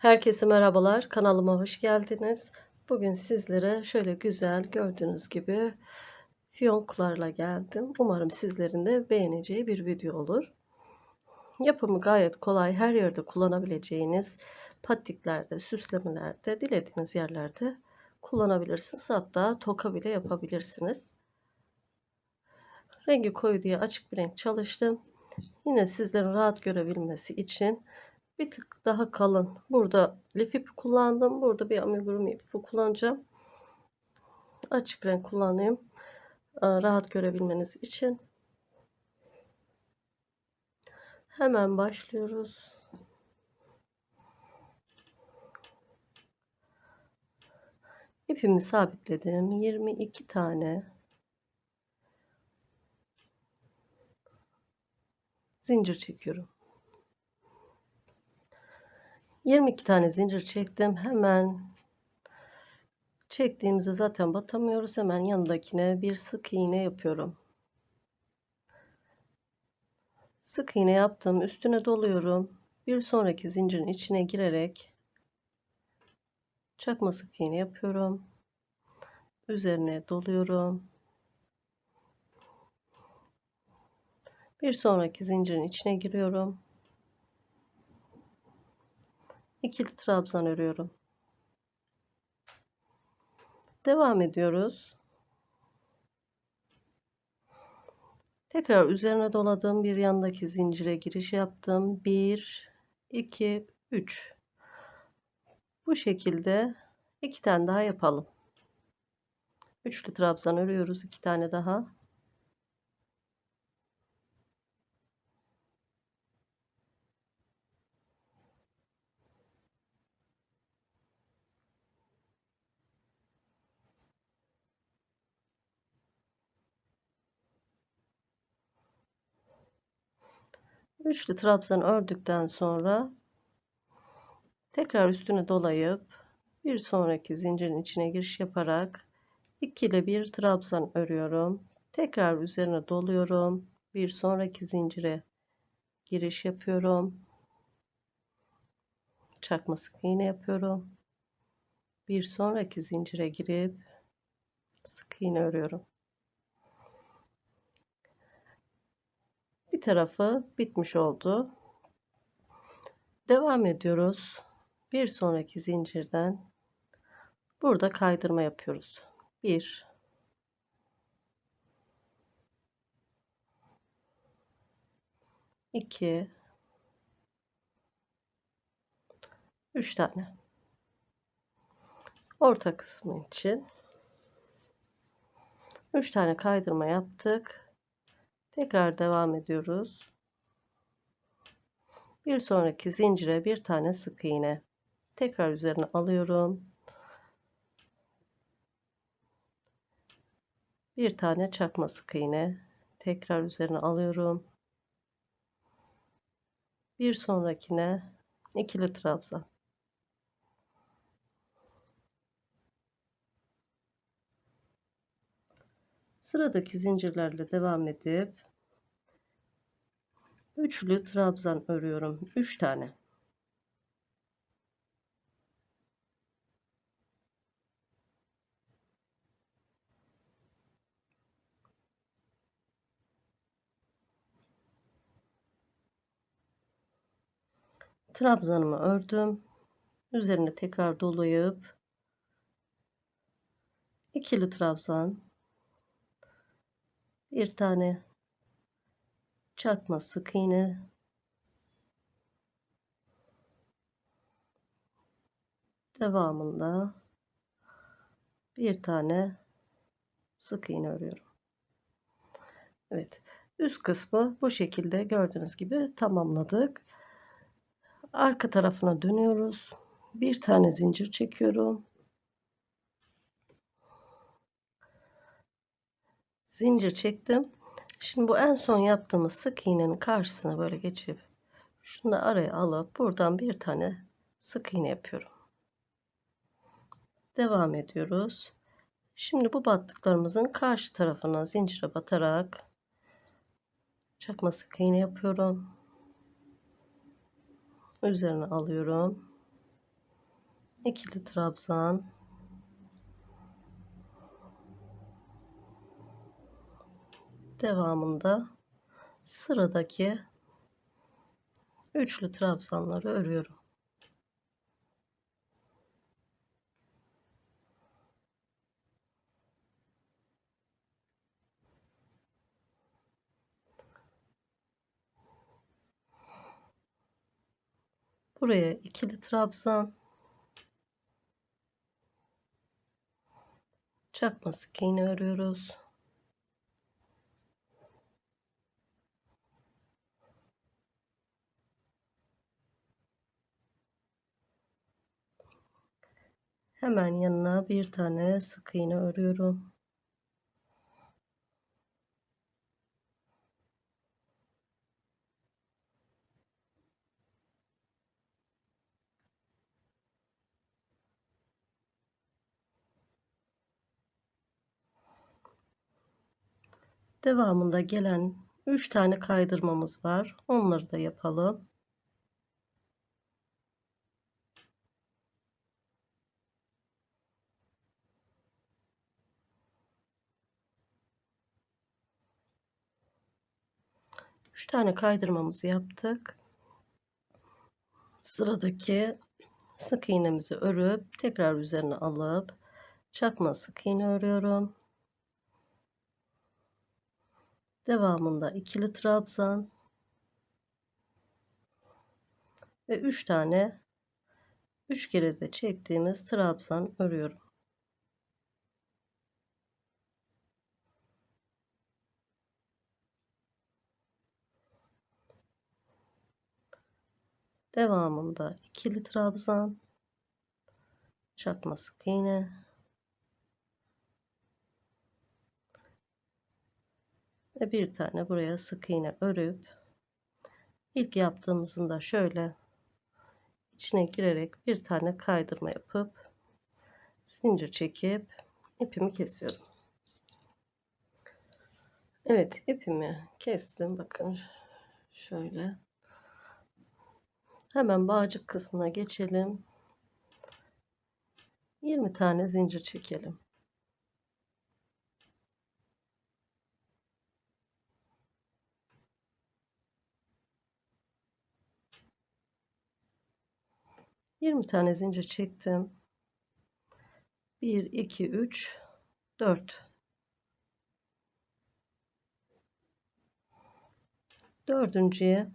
Herkese merhabalar, kanalıma hoş geldiniz. Bugün sizlere şöyle güzel gördüğünüz gibi fiyonklarla geldim. Umarım sizlerin de beğeneceği bir video olur. Yapımı gayet kolay, her yerde kullanabileceğiniz patiklerde, süslemelerde, dilediğiniz yerlerde kullanabilirsiniz. Hatta toka bile yapabilirsiniz. Rengi koyu diye açık bir renk çalıştım. Yine sizlerin rahat görebilmesi için bir tık daha kalın. Burada lif ipi kullandım. Burada bir amigurumi ipi kullanacağım. Açık renk kullanayım. Rahat görebilmeniz için. Hemen başlıyoruz. İpimi sabitledim. 22 tane zincir çekiyorum. 22 tane zincir çektim. Hemen çektiğimizde zaten batamıyoruz. Hemen yanındakine bir sık iğne yapıyorum. Sık iğne yaptım. Üstüne doluyorum. Bir sonraki zincirin içine girerek çakma sık iğne yapıyorum. Üzerine doluyorum. Bir sonraki zincirin içine giriyorum. İkili trabzan örüyorum. Devam ediyoruz. Tekrar üzerine doladım. Bir yandaki zincire giriş yaptım. 1, 2, 3. Bu şekilde 2 tane daha yapalım. Üçlü trabzan örüyoruz. 2 tane daha. Üçlü trabzan ördükten sonra tekrar üstüne dolayıp bir sonraki zincirin içine giriş yaparak ikili bir trabzan örüyorum. Tekrar üzerine doluyorum. Bir sonraki zincire giriş yapıyorum. Çakma sık iğne yapıyorum. Bir sonraki zincire girip sık iğne örüyorum. Bir tarafı bitmiş oldu. Devam ediyoruz. Bir sonraki zincirden burada kaydırma yapıyoruz. 1, 2, 3 tane. Orta kısmı için 3 tane kaydırma yaptık. Tekrar devam ediyoruz. Bir sonraki zincire bir tane sık iğne. Tekrar üzerine alıyorum. Bir tane çakma sık iğne. Tekrar üzerine alıyorum. Bir sonrakine ikili trabzan. Sıradaki zincirlerle devam edip üçlü trabzan örüyorum. 3 tane. Trabzanımı ördüm. Üzerine tekrar dolayıp ikili trabzan, bir tane çakma sık iğne, devamında bir tane sık iğne örüyorum. Evet, üst kısmı bu şekilde gördüğünüz gibi tamamladık. Arka tarafına dönüyoruz. Bir tane zincir çekiyorum. Zincir çektim. Şimdi bu en son yaptığımız sık iğnenin karşısına böyle geçip şunu da araya alıp buradan bir tane sık iğne yapıyorum. Devam ediyoruz. Şimdi bu battıklarımızın karşı tarafına zincire batarak çakma sık iğne yapıyorum. Üzerine alıyorum. ikili trabzan, devamında sıradaki üçlü trabzanları örüyorum. Buraya ikili trabzan, çakma sık iğne örüyoruz. Hemen yanına bir tane sık iğne örüyorum. Devamında gelen 3 tane kaydırmamız var. Onları da yapalım. Üç tane kaydırmamızı yaptık. Sıradaki sık iğnemizi örüp tekrar üzerine alıp çakma sık iğne örüyorum. Devamında ikili trabzan ve 3 tane 3 kere de çektiğimiz trabzan örüyorum. Devamında ikili trabzan, çakma sık iğne ve bir tane buraya sık iğne örüp ilk yaptığımızın da şöyle içine girerek bir tane kaydırma yapıp zincir çekip ipimi kesiyorum. Evet, ipimi kestim. Bakın şöyle. Hemen bağcık kısmına geçelim. 20 tane zincir çekelim. Yirmi tane zincir çektim. 1 2 3 4. Dördüncüye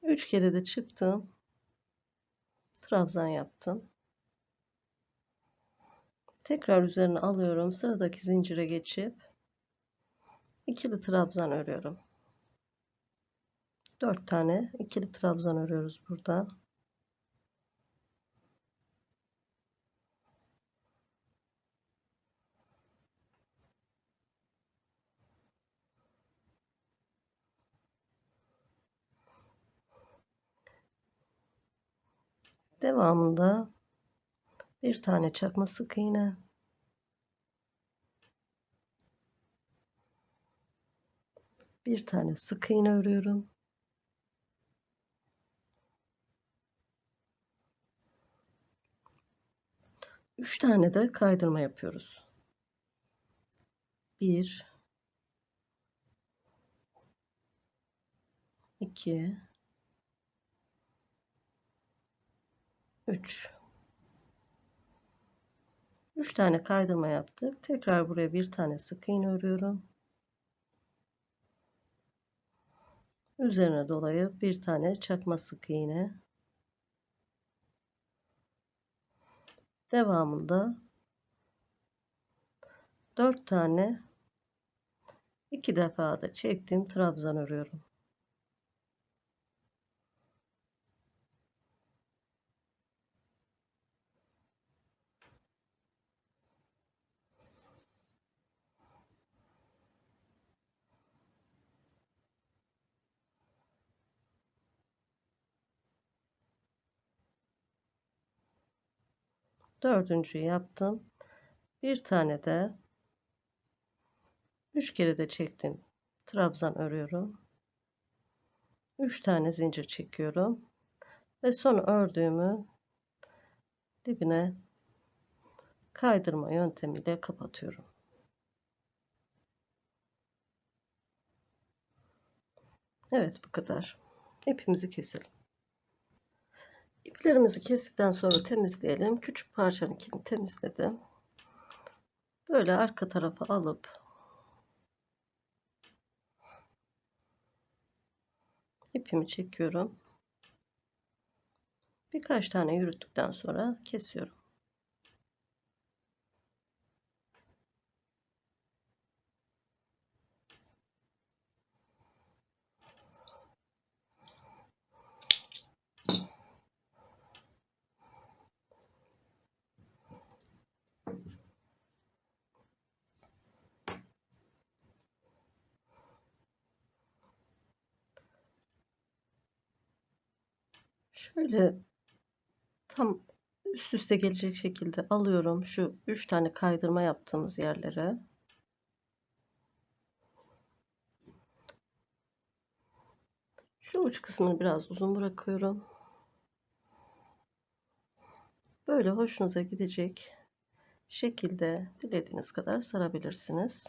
3 kere de çıktım. Trabzan yaptım. Tekrar üzerine alıyorum. Sıradaki zincire geçip ikili trabzan örüyorum. 4 tane ikili trabzan örüyoruz burada. Devamında bir tane çakma sık iğne, bir tane sık iğne örüyorum. Üç tane de kaydırma yapıyoruz. 1 2 3. 3 tane kaydırma yaptık. Tekrar buraya bir tane sık iğne örüyorum. Üzerine dolayıp bir tane çakma sık iğne. Devamında 4 tane 2 defa da çektiğim trabzan örüyorum. Dördüncüyü yaptım. Bir tane de 3 kere de çektim. Trabzan örüyorum. 3 tane zincir çekiyorum ve son ördüğümü dibine kaydırma yöntemiyle kapatıyorum. Evet, bu kadar. İpimizi keselim. İplerimizi kestikten sonra temizleyelim. Küçük parçanınkini temizledim. Böyle arka tarafa alıp ipimi çekiyorum. Birkaç tane yürüttükten sonra kesiyorum. Şöyle tam üst üste gelecek şekilde alıyorum şu 3 tane kaydırma yaptığımız yerlere. Şu uç kısmını biraz uzun bırakıyorum. Böyle hoşunuza gidecek şekilde dilediğiniz kadar sarabilirsiniz.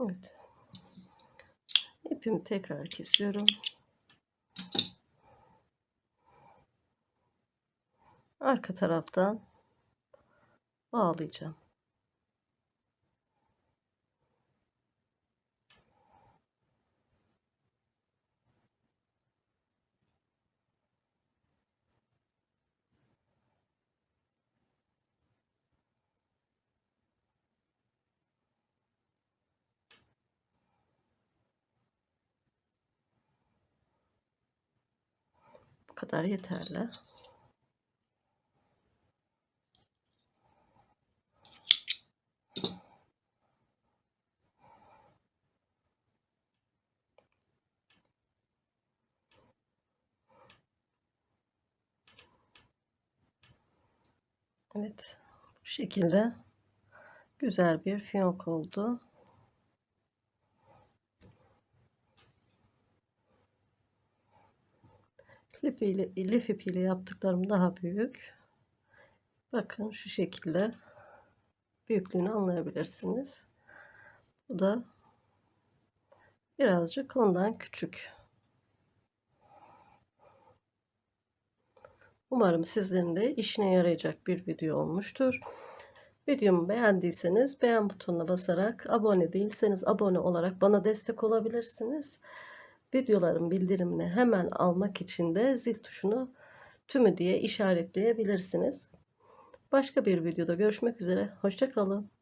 Evet. İpimi tekrar kesiyorum. Arka taraftan bağlayacağım. Bu kadar yeterli. Evet. Bu şekilde güzel bir fiyonk oldu. Lif ipiyle yaptıklarım daha büyük. Bakın şu şekilde büyüklüğünü anlayabilirsiniz. Bu da birazcık ondan küçük. Umarım sizlerin de işine yarayacak bir video olmuştur. Videomu beğendiyseniz beğen butonuna basarak, abone değilseniz abone olarak bana destek olabilirsiniz. Videoların bildirimini hemen almak için de zil tuşunu tümü diye işaretleyebilirsiniz. Başka bir videoda görüşmek üzere. Hoşça kalın.